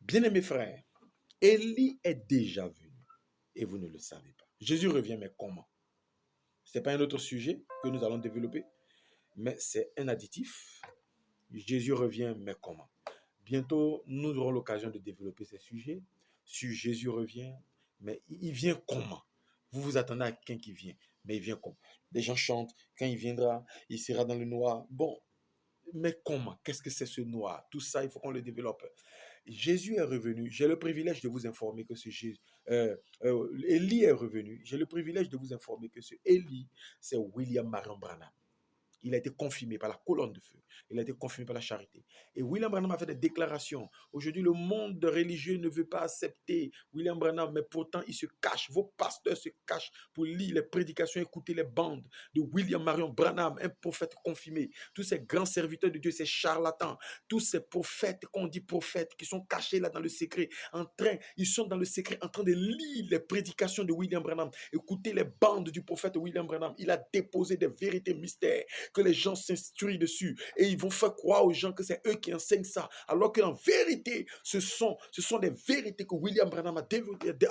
Bien-aimés frères, Élie est déjà venu et vous ne le savez pas. Jésus revient, mais comment? Ce n'est pas un autre sujet que nous allons développer, mais c'est un additif. Jésus revient, mais comment? Bientôt, nous aurons l'occasion de développer ces sujets. Sur Jésus revient, mais il vient comment? Vous vous attendez à quelqu'un qui vient, mais il vient comment? Les gens chantent, quand il viendra, il sera dans le noir. Bon, mais comment? Qu'est-ce que c'est ce noir? Tout ça, il faut qu'on le développe. Jésus est revenu. J'ai le privilège de vous informer que ce Jésus, Élie est revenu. J'ai le privilège de vous informer que ce Élie, c'est William Marion Branham. Il a été confirmé par la colonne de feu. Il a été confirmé par la charité. Et William Branham a fait des déclarations. Aujourd'hui, le monde religieux ne veut pas accepter William Branham, mais pourtant, il se cache. Vos pasteurs se cachent pour lire les prédications, écouter les bandes de William Marion Branham, un prophète confirmé. Tous ces grands serviteurs de Dieu, ces charlatans, tous ces prophètes qu'on dit prophètes, qui sont cachés là dans le secret, ils sont dans le secret en train de lire les prédications de William Branham, écouter les bandes du prophète William Branham. Il a déposé des vérités mystères que les gens s'instruisent dessus et ils vont faire croire aux gens que c'est eux qui enseignent ça, alors qu'en vérité, ce sont des vérités que William Branham a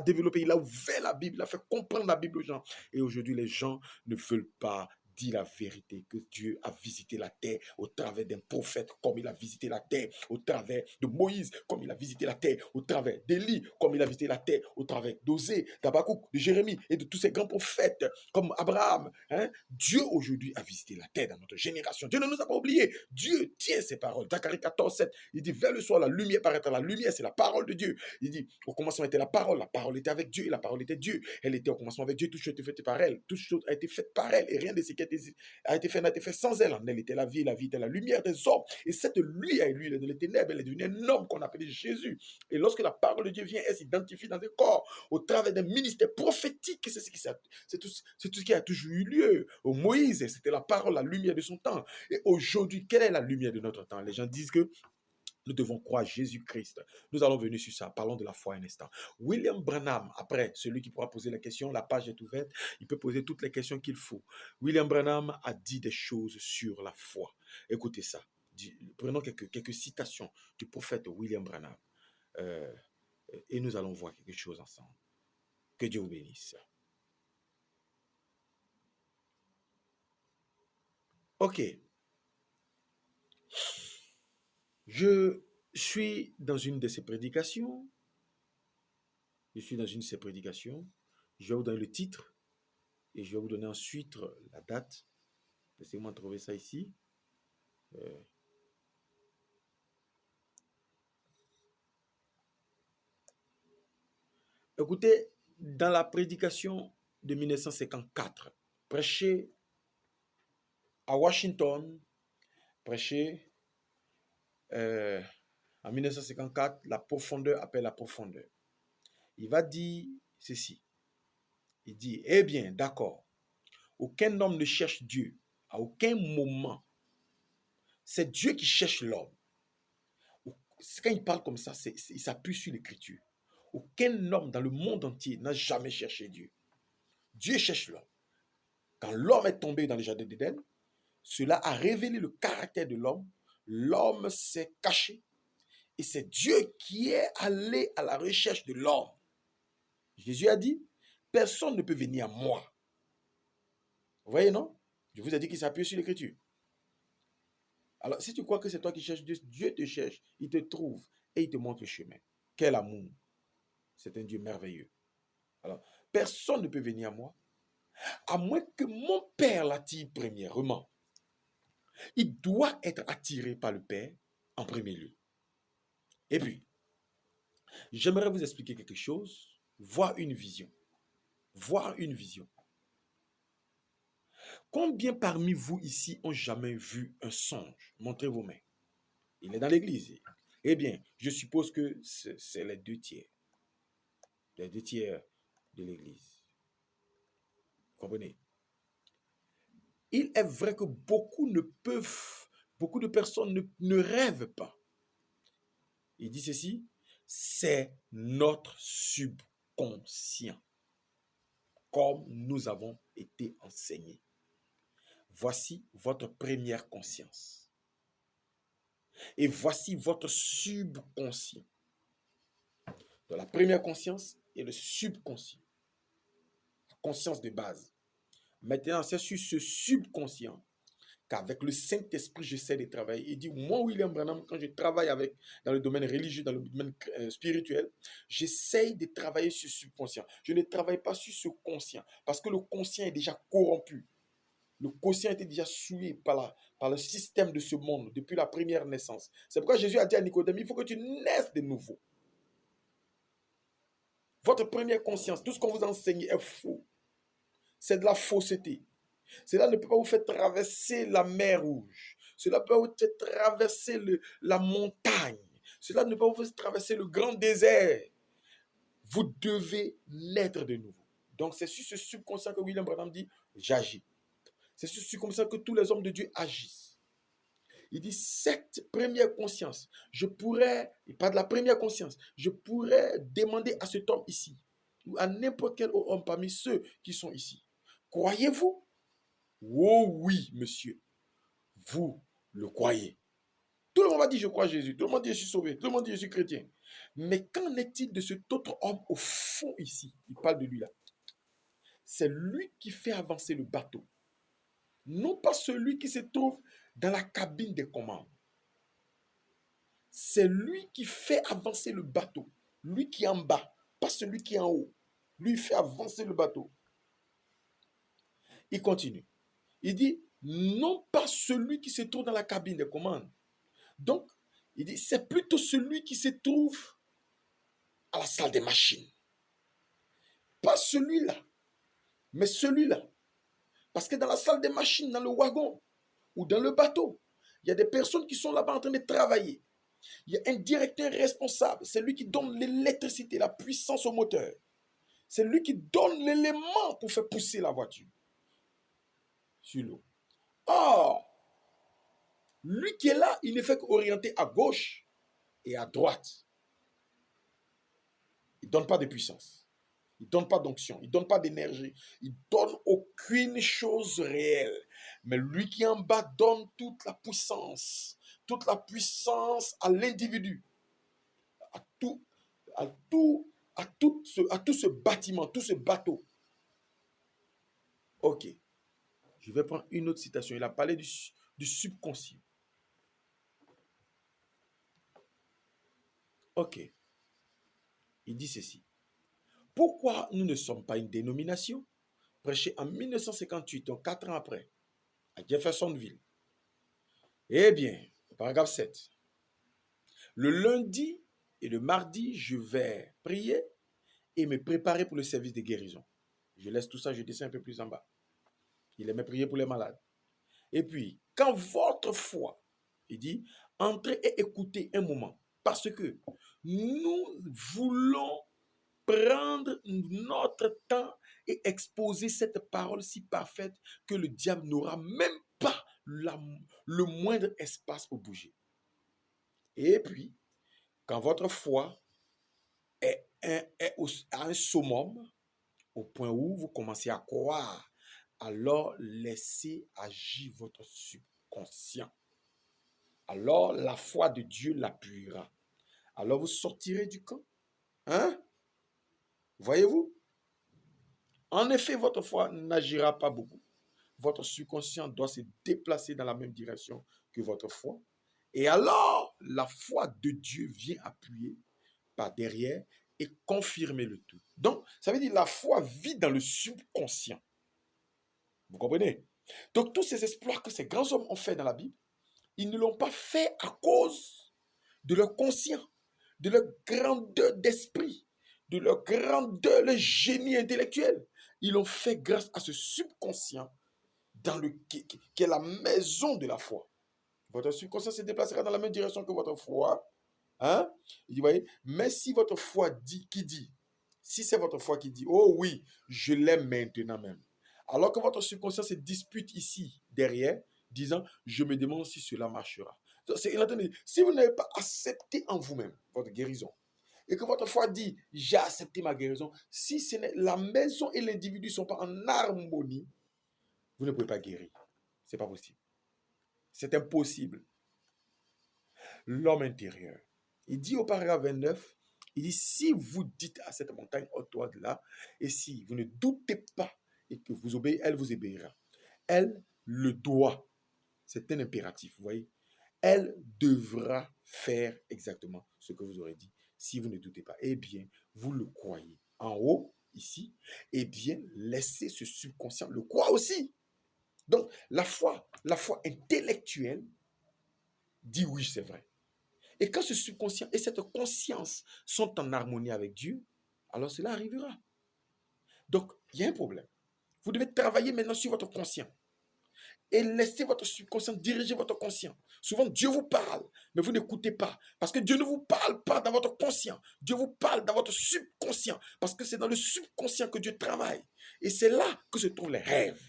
développées. Il a ouvert la Bible, il a fait comprendre la Bible aux gens. Et aujourd'hui, les gens ne veulent pas dire la vérité, que Dieu a visité la terre au travers d'un prophète, comme il a visité la terre au travers de Moïse, comme il a visité la terre au travers d'Élie, comme il a visité la terre au travers d'Osée, d'Habakkuk, de Jérémie et de tous ces grands prophètes comme Abraham. Dieu aujourd'hui a visité la terre dans notre génération. Dieu ne nous a pas oubliés. Dieu tient ses paroles. Zacharie 14, 7, il dit, vers le soir, la lumière paraîtra. La lumière, c'est la parole de Dieu. Il dit, au commencement était la parole était avec Dieu, et la parole était Dieu. Elle était au commencement avec Dieu, toute chose a été faite par elle. Toute chose a été faite par elle, et rien de ce qui a été fait n'a été fait sans elle. En elle était la vie était la lumière des hommes. Et cette lumière, lui, de les ténèbres, elle est devenue un homme qu'on appelait Jésus. Et lorsque la parole de Dieu vient, elle s'identifie dans un corps, au travers d'un ministère prophétique. C'est tout ce qui a toujours eu lieu. Au Moïse, c'était la parole, la lumière de son temps. Et aujourd'hui, quelle est la lumière de notre temps? Les gens disent que nous devons croire Jésus-Christ. Nous allons venir sur ça. Parlons de la foi un instant. William Branham, après, celui qui pourra poser la question, la page est ouverte, il peut poser toutes les questions qu'il faut. William Branham a dit des choses sur la foi. Écoutez ça. Prenons quelques citations du prophète William Branham. Et nous allons voir quelque chose ensemble. Que Dieu vous bénisse. Ok. Je suis dans une de ces prédications. Je vais vous donner le titre et je vais vous donner ensuite la date. Laissez-moi trouver ça ici. Écoutez, dans la prédication de 1954, prêché à Washington, prêché en 1954, la profondeur appelle la profondeur. Il va dire ceci. Il dit, eh bien, d'accord, aucun homme ne cherche Dieu à aucun moment. C'est Dieu qui cherche l'homme. Quand il parle comme ça, il s'appuie sur l'écriture. Aucun homme dans le monde entier n'a jamais cherché Dieu. Dieu cherche l'homme. Quand l'homme est tombé dans le jardin d'Éden, cela a révélé le caractère de l'homme. L'homme s'est caché. Et c'est Dieu qui est allé à la recherche de l'homme. Jésus a dit, personne ne peut venir à moi. Vous voyez, non? Je vous ai dit qu'il s'appuie sur l'écriture. Alors, si tu crois que c'est toi qui cherches Dieu, Dieu te cherche, il te trouve et il te montre le chemin. Quel amour! C'est un Dieu merveilleux. Alors, personne ne peut venir à moi, à moins que mon Père l'attire premièrement. Il doit être attiré par le Père en premier lieu. Et puis, j'aimerais vous expliquer quelque chose, voir une vision. Voir une vision. Combien parmi vous ici ont jamais vu un songe? Montrez vos mains. Il est dans l'église. Eh bien, je suppose que c'est les 2 tiers. Les 2 tiers de l'église. Comprenez? Il est vrai que beaucoup de personnes ne rêvent pas. Il dit ceci, c'est notre subconscient, comme nous avons été enseignés. Voici votre première conscience. Et voici votre subconscient. Donc, la première conscience est le subconscient, la conscience de base. Maintenant, c'est sur ce subconscient qu'avec le Saint-Esprit, j'essaie de travailler. Il dit, moi, William Branham, quand je travaille dans le domaine religieux, dans le domaine spirituel, j'essaie de travailler sur ce subconscient. Je ne travaille pas sur ce conscient, parce que le conscient est déjà corrompu. Le conscient était déjà souillé par le système de ce monde depuis la première naissance. C'est pourquoi Jésus a dit à Nicodème, il faut que tu naisses de nouveau. Votre première conscience, tout ce qu'on vous enseigne est faux. C'est de la fausseté. Cela ne peut pas vous faire traverser la mer Rouge. Cela ne peut pas vous faire traverser la montagne. Cela ne peut pas vous faire traverser le grand désert. Vous devez naître de nouveau. Donc c'est sur ce subconscient que William Branham dit, j'agis. C'est sur ce subconscient que tous les hommes de Dieu agissent. Il dit, cette première conscience, je pourrais, il parle de la première conscience, je pourrais demander à cet homme ici, ou à n'importe quel homme parmi ceux qui sont ici, croyez-vous? Oh oui, monsieur, vous le croyez. Tout le monde va dire, je crois Jésus, tout le monde dit, je suis sauvé, tout le monde dit, je suis chrétien. Mais qu'en est-il de cet autre homme au fond ici? Il parle de lui là. C'est lui qui fait avancer le bateau. Non pas celui qui se trouve dans la cabine des commandes. C'est lui qui fait avancer le bateau. Lui qui est en bas, pas celui qui est en haut. Lui fait avancer le bateau. Il continue. Il dit, non pas celui qui se trouve dans la cabine des commandes. Donc, il dit, c'est plutôt celui qui se trouve à la salle des machines. Pas celui-là, mais celui-là. Parce que dans la salle des machines, dans le wagon ou dans le bateau, il y a des personnes qui sont là-bas en train de travailler. Il y a un directeur responsable, c'est lui qui donne l'électricité, la puissance au moteur. C'est lui qui donne l'élément pour faire pousser la voiture sur l'eau. Or, lui qui est là, il ne fait qu'orienter à gauche et à droite. Il ne donne pas de puissance. Il ne donne pas d'onction. Il ne donne pas d'énergie. Il ne donne aucune chose réelle. Mais lui qui est en bas donne toute la puissance. Toute la puissance à l'individu. À tout ce bâtiment, tout ce bateau. Ok. Je vais prendre une autre citation. Il a parlé du subconscient. Ok. Il dit ceci. Pourquoi nous ne sommes pas une dénomination? Prêché en 1958, donc 4 ans après, à Jeffersonville. Eh bien, paragraphe 7. Le lundi et le mardi, je vais prier et me préparer pour le service de guérison. Je laisse tout ça, je descends un peu plus en bas. Il aimait prier pour les malades. Et puis, quand votre foi, il dit, entrez et écoutez un moment, parce que nous voulons prendre notre temps et exposer cette parole si parfaite que le diable n'aura même pas le moindre espace pour bouger. Et puis, quand votre foi est à un summum, au point où vous commencez à croire, alors laissez agir votre subconscient. Alors la foi de Dieu l'appuiera. Alors vous sortirez du camp. Hein? Voyez-vous? En effet, votre foi n'agira pas beaucoup. Votre subconscient doit se déplacer dans la même direction que votre foi. Et alors, la foi de Dieu vient appuyer par derrière et confirmer le tout. Donc, ça veut dire la foi vit dans le subconscient. Vous comprenez? Donc, tous ces exploits que ces grands hommes ont fait dans la Bible, ils ne l'ont pas fait à cause de leur conscient, de leur grandeur d'esprit, de leur grandeur, le génie intellectuel. Ils l'ont fait grâce à ce subconscient qui est la maison de la foi. Votre subconscient se déplacera dans la même direction que votre foi. Hein? Il dit, voyez, mais si votre foi dit, si c'est votre foi qui dit, oh oui, je l'aime maintenant même, alors que votre subconscient se dispute ici, derrière, disant, je me demande si cela marchera. Si vous n'avez pas accepté en vous-même votre guérison, et que votre foi dit, j'ai accepté ma guérison, si la maison et l'individu ne sont pas en harmonie, vous ne pouvez pas guérir. Ce n'est pas possible. C'est impossible. L'homme intérieur. Il dit au paragraphe 29, Il dit, si vous dites à cette montagne, ôte-toi de là, et si vous ne doutez pas et que vous obéissez, elle vous obéira. Elle le doit. C'est un impératif, vous voyez. Elle devra faire exactement ce que vous aurez dit. Si vous ne doutez pas, eh bien, vous le croyez. En haut, ici, eh bien, laissez ce subconscient le croire aussi. Donc, la foi intellectuelle dit oui, c'est vrai. Et quand ce subconscient et cette conscience sont en harmonie avec Dieu, alors cela arrivera. Donc, il y a un problème. Vous devez travailler maintenant sur votre conscient et laissez votre subconscient diriger votre conscient. Souvent, Dieu vous parle, mais vous n'écoutez pas. Parce que Dieu ne vous parle pas dans votre conscient. Dieu vous parle dans votre subconscient. Parce que c'est dans le subconscient que Dieu travaille. Et c'est là que se trouvent les rêves.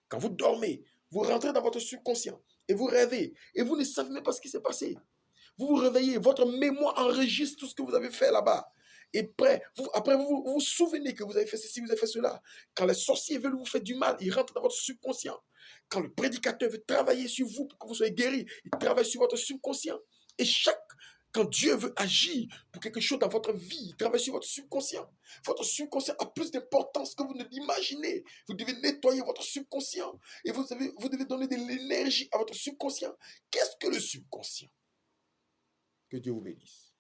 Quand vous dormez, vous rentrez dans votre subconscient et vous rêvez. Et vous ne savez même pas ce qui s'est passé. Vous vous réveillez, votre mémoire enregistre tout ce que vous avez fait là-bas. Et après, vous vous souvenez que vous avez fait ceci, vous avez fait cela. Quand les sorciers veulent vous faire du mal, ils rentrent dans votre subconscient. Quand le prédicateur veut travailler sur vous pour que vous soyez guéri, il travaille sur votre subconscient. Et quand Dieu veut agir pour quelque chose dans votre vie, il travaille sur votre subconscient. Votre subconscient a plus d'importance que vous ne l'imaginez. Vous devez nettoyer votre subconscient. Et vous devez donner de l'énergie à votre subconscient. Qu'est-ce que le subconscient? Que Dieu vous bénisse.